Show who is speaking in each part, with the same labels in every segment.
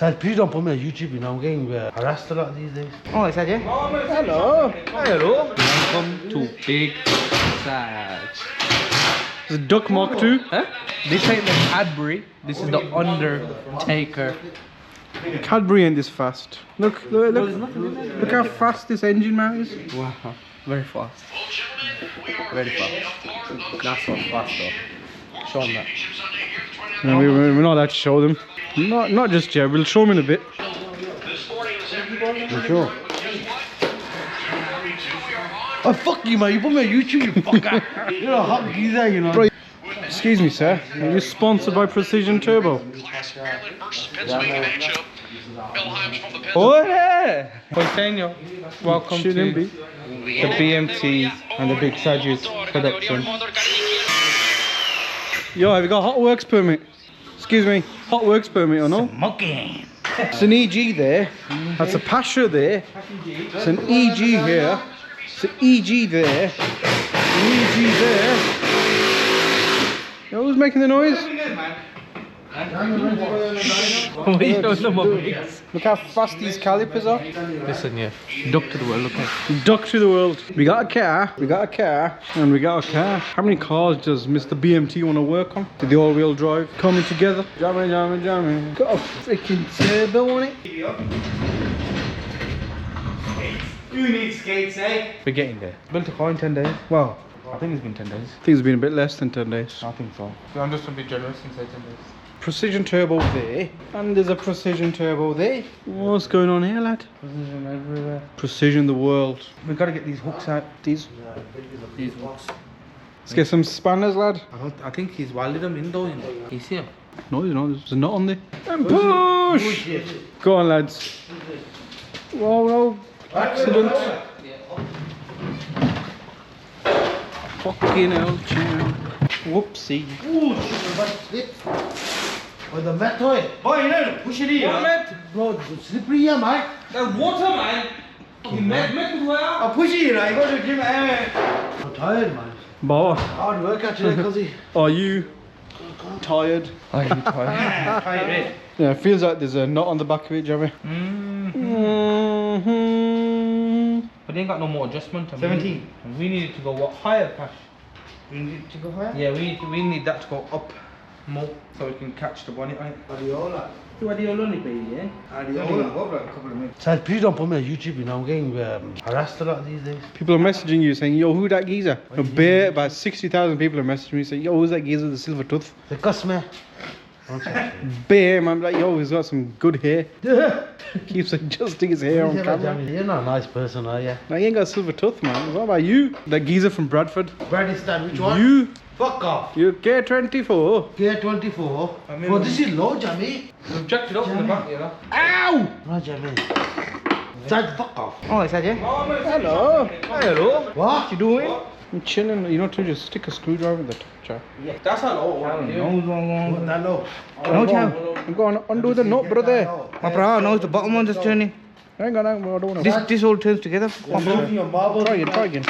Speaker 1: Saj, please don't put me on YouTube, you know, I'm getting harassed a lot these days.
Speaker 2: Oh, is that you?
Speaker 1: Hello. Hello.
Speaker 2: Welcome to Big Saj.
Speaker 3: It's a Duck Mark 2.
Speaker 2: Huh? This ain't the Cadbury, this is the Undertaker.
Speaker 3: Cadbury ain't this fast. Look how fast this engine mount is.
Speaker 2: Wow, very fast. Very fast. That's not fast though. Show them that.
Speaker 3: No, we're not allowed to show them. Not just yet, we'll show them in a bit.
Speaker 1: For sure. Oh, fuck you, man. You put me on YouTube, you fucker. You're a hot geezer, you know.
Speaker 3: Bro, excuse me, sir. Are you sponsored by Precision Turbo?
Speaker 2: Oh yeah! Poitanho, welcome to the BMT and the Big Saj production.
Speaker 3: Yo, have you got a hot works permit? Excuse me, hot works permit or no?
Speaker 1: Smoking.
Speaker 3: It's an EG there. That's a Pasha there. It's an EG here. It's an EG there. An EG there. Yo, who's making the noise? Look how fast these calipers are.
Speaker 2: Listen, yeah. Duck to the world, look at.
Speaker 3: Duck to the world. We got a car, and we got a car. How many cars does Mr. BMT want to work on? Did the all-wheel drive coming together? Jamming. Got a freaking turbo on it.
Speaker 1: You need skates, eh?
Speaker 2: We're getting there. Built a car in 10 days. Well, I think it's been 10 days.
Speaker 3: I think it's been a bit less than 10 days.
Speaker 2: I think so. I'm just a bit generous and say 10 days.
Speaker 3: Precision turbo there, and there's a precision turbo there. What's going on here, lad?
Speaker 2: Precision everywhere.
Speaker 3: Precision the world.
Speaker 2: We've got to get these hooks out. These hooks.
Speaker 3: Let's get some spanners, lad.
Speaker 2: I think he's welded them in though. You see him?
Speaker 3: No, you know, there's a nut on there. And push! Go on, lads. Whoa, no. Accident. Fucking hell, chill. Whoopsie.
Speaker 1: Ooh, slip. Oh, the mat toy. Boy, you know, push it in. What mat? Bro, it's slippery here, man.
Speaker 2: That's water, man. You mat as well.
Speaker 1: I'll push it in, I go to the gym. I'm tired, man.
Speaker 3: Boa.
Speaker 1: Hard work actually, cuzzy.
Speaker 3: Are you tired?
Speaker 2: Are you tired? Tired.
Speaker 3: Yeah, it feels like there's a knot on the back of it, Jamie.
Speaker 2: But they ain't got no more adjustment.
Speaker 1: 17.
Speaker 2: We needed to go what higher, Cash?
Speaker 1: We need to go higher?
Speaker 2: Yeah, we need that to go up more so we can catch the bonnet on it.
Speaker 1: Adiola.
Speaker 2: Adiola,
Speaker 1: Saj, please don't put me on YouTube, you know, I'm getting harassed a lot these days.
Speaker 3: People are messaging you saying, yo, who that geezer? About 60,000 people are messaging me saying, yo, who's that geezer with the silver tooth?
Speaker 1: The cuss me.
Speaker 3: Bare, man, like, yo, he's got some good hair. Keeps adjusting his hair on camera.
Speaker 1: You're not a nice person, are you?
Speaker 3: No, he ain't got a silver tooth, man. What about you? That geezer from Bradford.
Speaker 1: Bradistan, which one?
Speaker 3: You.
Speaker 1: Fuck off.
Speaker 3: You K24.
Speaker 1: K24. Oh, this is low, Jamie.
Speaker 2: We've jacked it up in the back, you know.
Speaker 1: Ow! No, Jamie. Saj, fuck off.
Speaker 2: Oh, is that you?
Speaker 3: Hello.
Speaker 1: Hello. What you doing?
Speaker 3: I'm chilling. You know, to just stick a screwdriver in the top chair.
Speaker 2: Yeah. That's how low.
Speaker 1: What that low?
Speaker 2: No, Chow.
Speaker 3: I'm going to undo the knot, brother.
Speaker 2: My bro, no, it's the bottom one just turning.
Speaker 3: Hang on, I don't want to.
Speaker 2: This all turns together.
Speaker 3: Try again.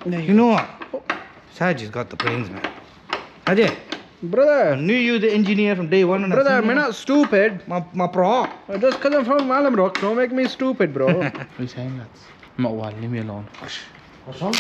Speaker 2: You know what? Saj has got the brains, man. Ajay,
Speaker 3: Brother.
Speaker 2: I knew you the engineer from day one.
Speaker 3: Brother, I'm not stupid.
Speaker 2: My bro.
Speaker 3: Just because I'm from Malamrock, don't make me stupid, bro.
Speaker 2: What are you saying, lads? I'm not wild, leave me alone.
Speaker 1: What's wrong?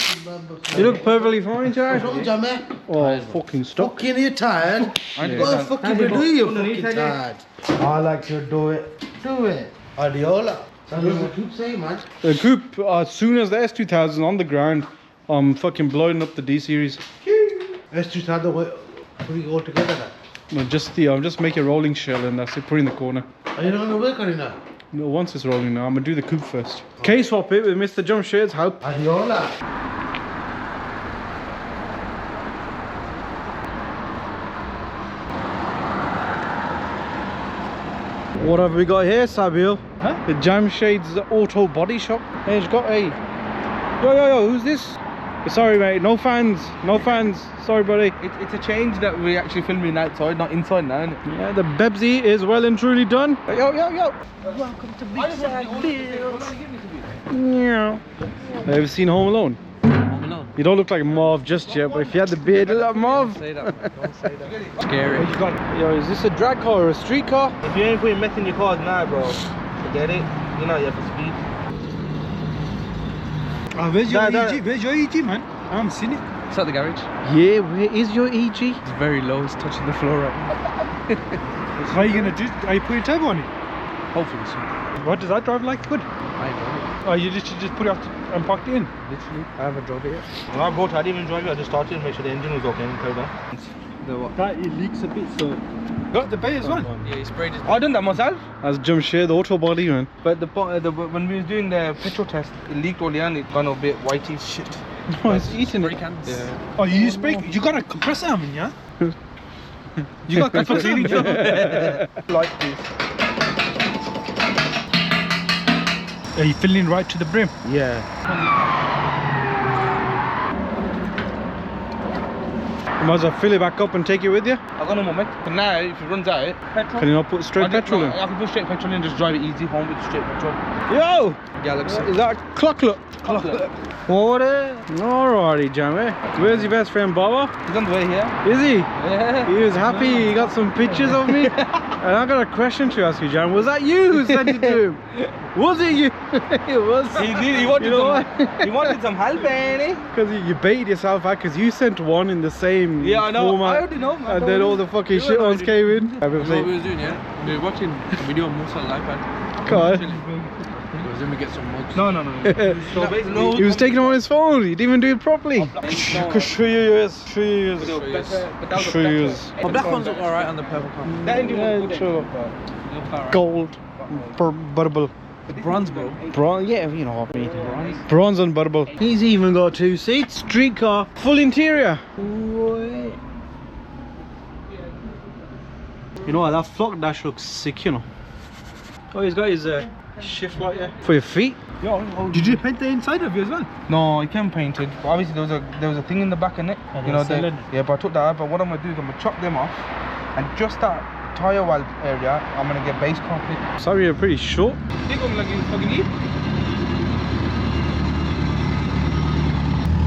Speaker 3: You look perfectly fine, Charles.
Speaker 1: What's wrong, Jamie?
Speaker 3: Oh, fucking stuck.
Speaker 1: Fucking you tired? What the fuck you doing, you fucking tired? I like to do it. Do it. Adiola. So what does the Coupe say, man?
Speaker 3: The Coupe, as soon as the S2000 is on the ground, I'm fucking blowing up the D series.
Speaker 1: S2000, put it all together now.
Speaker 3: No, I'm just making a rolling shell and that's it, put it in the corner.
Speaker 1: Are you not going to work on it now?
Speaker 3: No, once it's rolling now, I'm gonna do the Coupe first. K-swap it with Mr. Jamshed's help.
Speaker 1: Adiola.
Speaker 3: What have we got here, Sabil?
Speaker 2: Huh?
Speaker 3: The Jamshed's Auto Body Shop. Hey, it's got a... Yo, who's this? Sorry, mate, no fans. Sorry, buddy.
Speaker 2: It's a change that we're actually filming outside, not inside now, isn't it?
Speaker 3: Yeah, the Bebsy is well and truly done. Yo.
Speaker 2: Welcome to Big Saj Build.
Speaker 3: Yeah. Have you seen Home Alone?
Speaker 2: Home Alone.
Speaker 3: You don't look like Marv just yet, but if you had the beard, you look like Marv.
Speaker 2: Don't say that. Don't say that. Scary.
Speaker 3: Yo, is this a drag car or a street car?
Speaker 1: If you ain't putting meth in your cars now, bro, forget it. You're not here for speed.
Speaker 4: Where's your EG? Where's your EG, man? I haven't seen it.
Speaker 2: It's at the garage.
Speaker 3: Yeah, where is your EG?
Speaker 2: It's very low. It's touching the floor right now.
Speaker 4: How are you gonna do? Are you putting turbo on it?
Speaker 2: Hopefully soon.
Speaker 4: What does that drive like? Good.
Speaker 2: I know.
Speaker 4: Oh, you literally just put it off and parked it in.
Speaker 2: Literally, I haven't drove it yet.
Speaker 1: When I brought it, I didn't even drive it. I just started to make sure the engine was okay and carried on.
Speaker 2: The what?
Speaker 4: That it leaks a bit, so got the bay as well.
Speaker 2: Yeah, he sprayed his.
Speaker 1: I done that myself.
Speaker 3: That's Jamshed, the auto body, man.
Speaker 1: But when we was doing the petrol test, it leaked all the and it gone a bit whitey. Shit.
Speaker 3: No, it's eating
Speaker 2: Spray
Speaker 3: it.
Speaker 2: cans.
Speaker 1: Yeah.
Speaker 4: Oh, you use brake? You got a compressor, I mean, yeah? You got a compressor, yeah?
Speaker 1: Like this.
Speaker 4: Are you filling right to the brim?
Speaker 1: Yeah.
Speaker 3: You might as well fill it back up and take it with you.
Speaker 1: I got no more meth. But now, if it runs out, petrol.
Speaker 3: Can you not put straight petrol in?
Speaker 1: I can put straight petrol in and just drive it easy home with straight petrol.
Speaker 3: Yo!
Speaker 2: Galaxy.
Speaker 3: Is that clock look? What? Alrighty, Jamie. Where's your best friend, Baba?
Speaker 1: He's on the way here.
Speaker 3: Is he?
Speaker 1: Yeah.
Speaker 3: He was happy. He got some pictures of me. And I got a question to ask you, Jam. Was that you who sent it to him? Was it you? It was.
Speaker 1: He wanted,
Speaker 3: You know
Speaker 1: he wanted some help, ain't he?
Speaker 3: Because you baited yourself out because you sent one in the same
Speaker 1: Yeah, I know.
Speaker 3: format.
Speaker 1: I already know, man.
Speaker 3: And then all the fucking
Speaker 2: You
Speaker 3: shit
Speaker 2: know
Speaker 3: ones
Speaker 2: I
Speaker 3: came in.
Speaker 2: You know what we was doing, yeah? We were watching a video of Musa on the iPad.
Speaker 3: God.
Speaker 2: He was in to get some mugs.
Speaker 1: No. So basically,
Speaker 3: He was taking it on his phone. He didn't even do it properly. Show you yours. Show you yours. Show you yours.
Speaker 2: The black ones look alright on the purple car.
Speaker 1: that engine was good.
Speaker 3: Sure.
Speaker 2: They look alright.
Speaker 3: Gold. Butterball.
Speaker 2: The bronze, bro.
Speaker 3: Bronze, yeah, you know what I mean. Bronze and butterball. He's even got 2 seats. Street car. Full interior. You know what? That flock dash looks sick, you know. Oh, he's got his shift light here. For your feet?
Speaker 4: Did you paint the inside of you as well?
Speaker 1: No, it came painted. But obviously there was a thing in the back in it.
Speaker 4: And
Speaker 1: You know,
Speaker 4: the cylinder.
Speaker 1: yeah, but I took that out. But what I'm gonna do is I'm gonna chop them off, and just that tire valve area, I'm gonna get base carpet.
Speaker 3: Sorry, you're pretty short.
Speaker 1: Think of like you fucking eat.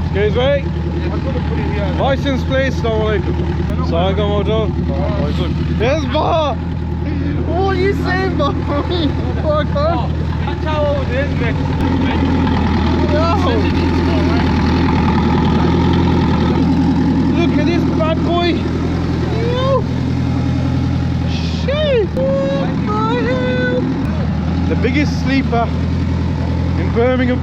Speaker 3: Excuse me.
Speaker 1: I'm gonna put it here.
Speaker 3: License plate, Assalamu alaikum. Saga motor. Yes, Ba. What are you saying, Ba? Fuck off.
Speaker 1: That's how old it is, man.
Speaker 3: Look at this bad boy. Yo. Shit. What the hell? The biggest sleeper in Birmingham.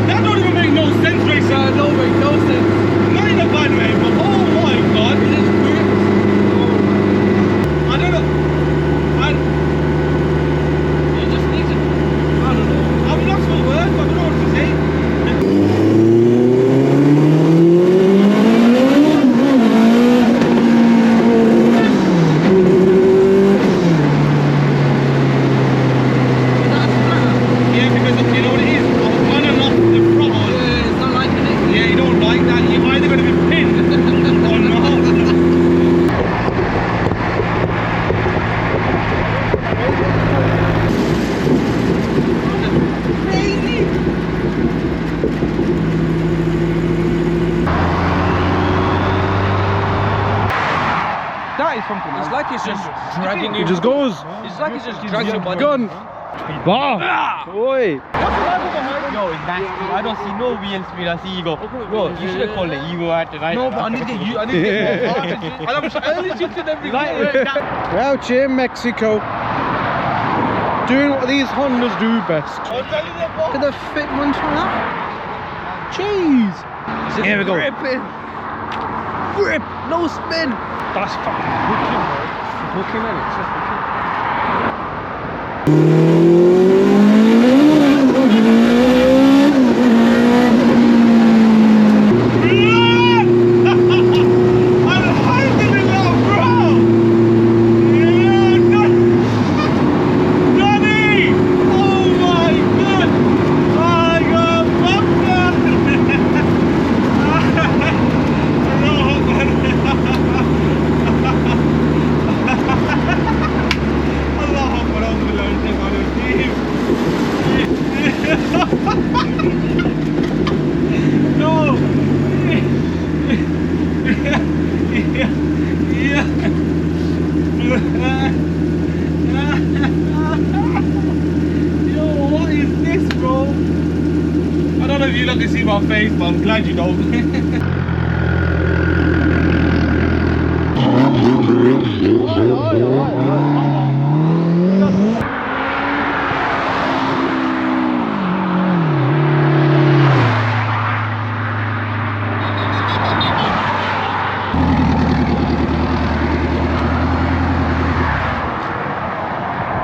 Speaker 1: That don't even make no sense, Racing.
Speaker 2: That don't make no sense.
Speaker 1: Not in a bad way, but oh my god. I don't know.
Speaker 2: You just need to.
Speaker 1: I don't know. I'm lost for words. I don't know what to say. Yeah, because you know what it is. I'm on and off the throttle.
Speaker 2: Yeah, it's not liking it.
Speaker 1: Yeah, you don't like that. You're either going to be pinned or not. That is something.
Speaker 2: It's like it's just dragging you.
Speaker 3: It just goes.
Speaker 2: It's like it's just dragging your body.
Speaker 3: Gun. Bah. Oi.
Speaker 5: Yo, it's nasty. I don't see no wheel speed. I see you go. Bro, you should have called it ego at the right.
Speaker 1: No, but I need to get you. I need to get more hard. And I'm only shifting every
Speaker 3: We're out here in Mexico, doing what these Hondas do best.
Speaker 1: I'm telling you,
Speaker 3: Look at the fitment on that. Jeez. Here we go. Grip. No spin.
Speaker 4: That's fucking hooking, bro.
Speaker 2: Hooking in it. It's just hooking.
Speaker 1: I'm high
Speaker 4: Yo, what is this, bro? I don't know if you lot can see my face, but I'm glad you don't.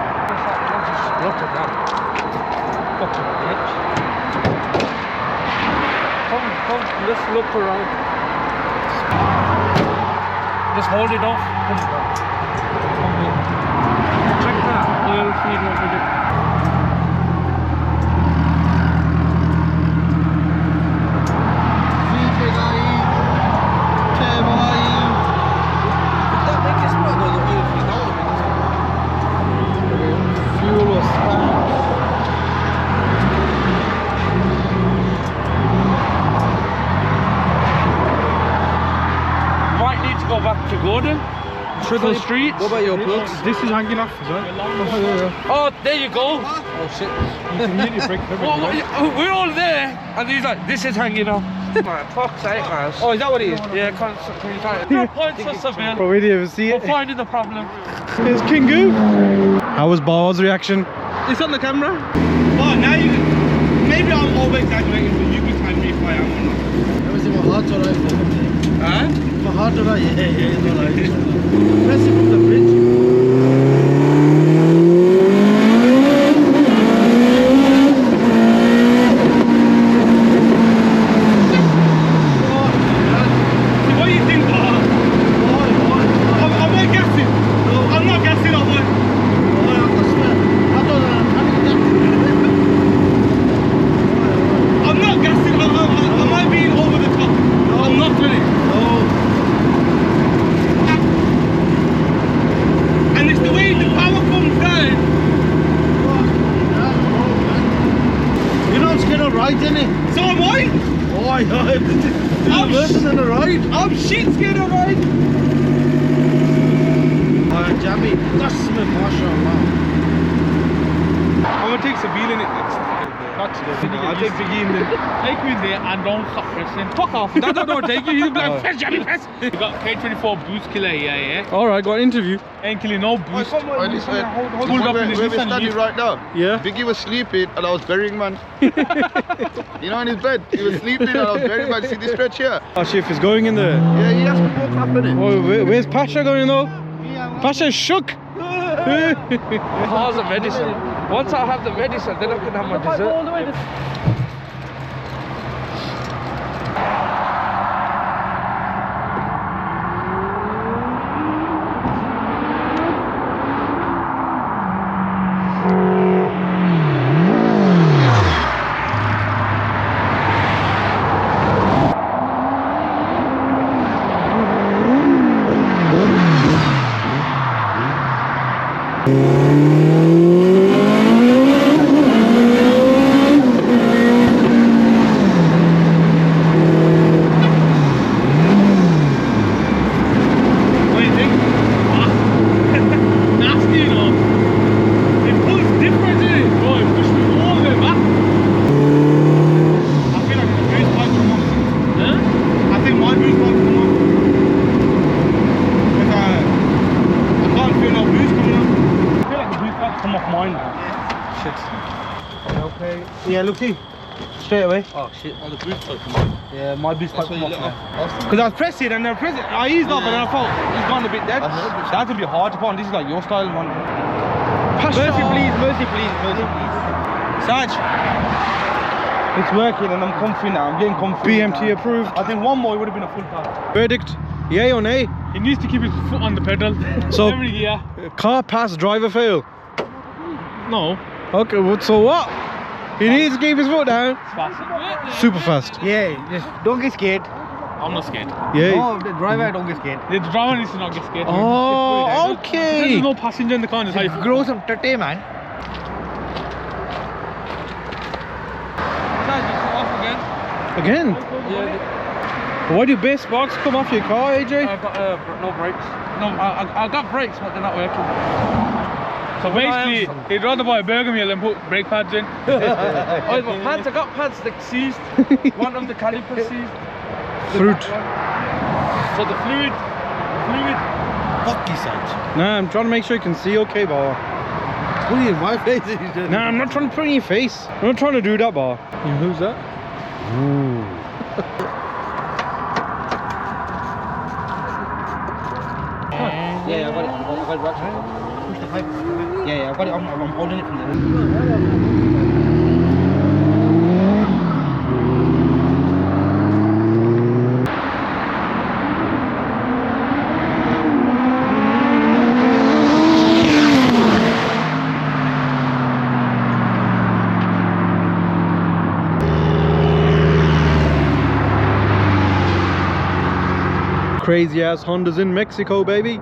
Speaker 3: Look at that. Fucking bitch. Come, let's look around. Just hold it off. Put it down. Come here. Check that oil feed over there. Fuel was might need to go back to Gordon. Triple Street.
Speaker 2: What about your plugs?
Speaker 3: This is hanging off, is it?
Speaker 5: Oh, there you go.
Speaker 2: Oh shit.
Speaker 5: We're all there, and he's like, this is hanging off. Man, fuck's sake, man.
Speaker 2: Oh, is that what it is?
Speaker 5: Yeah, constantly trying. No points for Seville.
Speaker 3: Probably didn't even see
Speaker 5: We're
Speaker 3: it.
Speaker 5: finding the problem.
Speaker 3: Here's Kingu. How was Bar's reaction?
Speaker 4: It's on the camera. But now you, maybe I'm over exaggerating, but you can tell me if I am or not.
Speaker 1: Let me see my heart's alright.
Speaker 4: Huh?
Speaker 1: My heart's alright. Yeah, it's alright. Press it from the bridge.
Speaker 4: What do you think, Bob? Am I gassing? No. I'm not gassing, am I? I'm not gassing. Am I being over the top? No. I'm not really. And it's the way the power comes down.
Speaker 1: You know I'm scared of rides, innit?
Speaker 4: So am I.
Speaker 1: I'm worse than a ride.
Speaker 4: I'm shit scared of right.
Speaker 1: Alright, Jamie, that's me, mashallah.
Speaker 4: I'm gonna take Seville in it next. Not today. I'll take Biggie in there. Take me in there and don't stop pressing. Fuck off. Don't take you. He's like, press, Jamie, press. We got K24 boost killer here, yeah?
Speaker 3: Alright, got an interview.
Speaker 4: Ain't killing no boost.
Speaker 6: Pulled up in
Speaker 4: his
Speaker 6: where we
Speaker 4: Nissan
Speaker 6: standing
Speaker 4: Leaf.
Speaker 6: right now.
Speaker 3: Yeah.
Speaker 6: Biggie was sleeping and I was burying man. You know, in his bed. He was sleeping and I was burying man. See this stretch here?
Speaker 3: Our shift is going in there.
Speaker 6: Yeah, he has to walk up in it.
Speaker 3: Oh, where's Pasha going though? Pasha's shook.
Speaker 5: How's the medicine? Once I have the medicine, then I can have my dessert.
Speaker 4: What do you think? Nasty, you know. It pulls different, in it? Bro, it pushed me all the way back. I feel like the boost might come off.
Speaker 5: Huh?
Speaker 4: I think my boost might come off. Because I can't feel no boost coming off. I feel like the boost might come off mine now.
Speaker 3: Shit.
Speaker 1: Okay. Yeah, look see. Straight away.
Speaker 4: Oh shit, all the boost might come off.
Speaker 1: Yeah, my beast might come off now.
Speaker 4: Because I was pressing and then pressing. I eased up and then I felt it's gone a bit dead. That's gonna be hard to put on. This is like your style, man. Mercy, please, mercy, please, mercy, please. Saj, it's working and I'm comfy now. I'm getting comfy.
Speaker 3: BMT approved.
Speaker 4: I think one more it would have been a full car.
Speaker 3: Verdict, yay or nay?
Speaker 4: He needs to keep his foot on the pedal.
Speaker 3: So-
Speaker 4: every gear.
Speaker 3: Car pass, driver fail.
Speaker 4: No,
Speaker 3: Okay, so what? He needs to keep his foot down.
Speaker 4: it's fast.
Speaker 3: Super fast.
Speaker 1: Yeah, just don't get scared.
Speaker 4: I'm not scared.
Speaker 3: Yay.
Speaker 1: No, the driver don't get scared.
Speaker 4: The driver needs to not get scared.
Speaker 3: Oh,
Speaker 4: There's
Speaker 3: okay.
Speaker 4: no passenger in the car. It's like
Speaker 1: Grow some tate, man.
Speaker 4: Saj, you come off again.
Speaker 3: Again?
Speaker 5: Yeah,
Speaker 3: Why do base sparks come off your car, AJ?
Speaker 5: I got no brakes.
Speaker 4: No, I got brakes, but they're not working. So basically, he'd rather buy a burger meal than put brake pads in. Oh, my pads, I got pads like seized. One of the calipers seized.
Speaker 3: Fruit.
Speaker 4: So the fluid.
Speaker 1: Fuck you, Saj.
Speaker 3: Nah, I'm trying to make sure you can see okay, bar.
Speaker 1: Put it in my face.
Speaker 3: Nah, I'm not trying to put it in your face. I'm not trying to do that, bar. Who's that? Ooh.
Speaker 5: Yeah, I got it. I got it right. Push the pipe. Yeah, I got it. I'm holding it from there.
Speaker 3: Crazy ass Hondas in Mexico, baby.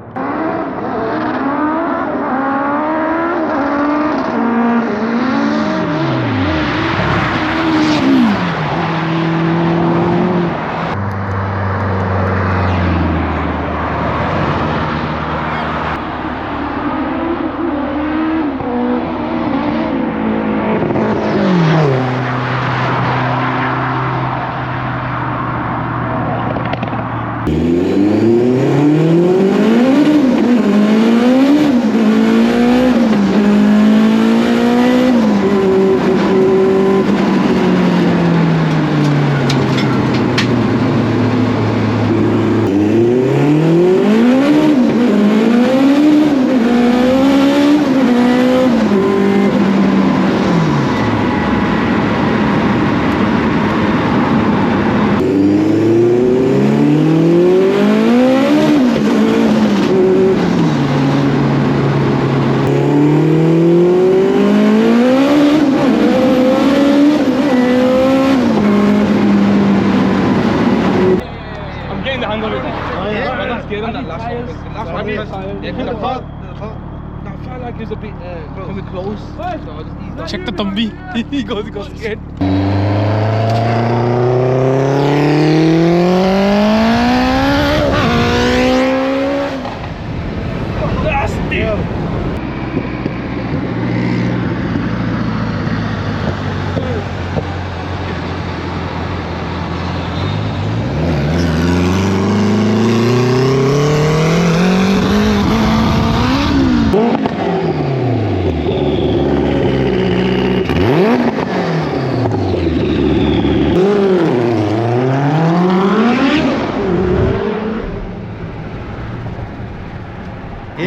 Speaker 4: Check the tumbi. He goes scared.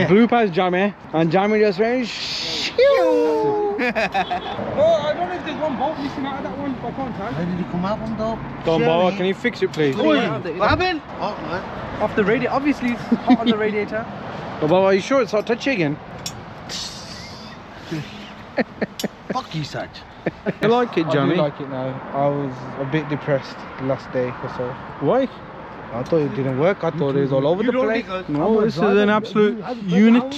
Speaker 3: Blue past Jamie, and Jamie just went
Speaker 4: Oh, I don't know if there's one bolt missing out of that one, but I can't tell.
Speaker 1: Where did he come out from though?
Speaker 3: Don Bauer, can you fix it please?
Speaker 1: What happened? Oh, man.
Speaker 5: Off the radiator. Obviously, it's hot on the radiator.
Speaker 3: Don Bauer, are you sure it's not touchy again?
Speaker 1: Fuck you, Saj.
Speaker 3: You like it,
Speaker 4: I
Speaker 3: Jamie?
Speaker 4: do like it now. I was a bit depressed the last day or so.
Speaker 3: Why?
Speaker 4: I thought it didn't work. I thought it was all over the place.
Speaker 3: No, this is an absolute unit.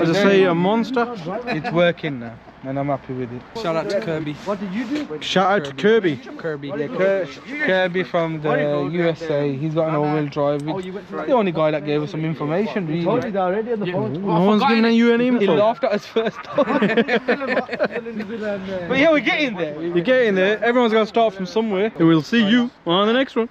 Speaker 3: As I say, a monster.
Speaker 4: It's working now, and I'm happy with it. Shout out to Kirby.
Speaker 5: What did you do?
Speaker 3: Shout out to Kirby.
Speaker 4: Kirby, yeah, Kirby from the USA. He's got an all-wheel drive. He's the only guy that gave us some information, really.
Speaker 5: Already on the phone.
Speaker 3: No one's giving you any
Speaker 4: He
Speaker 3: info.
Speaker 4: laughed at us first. But yeah, we're getting there.
Speaker 3: You're getting there. Everyone's got to start from somewhere. And we'll see you on the next one.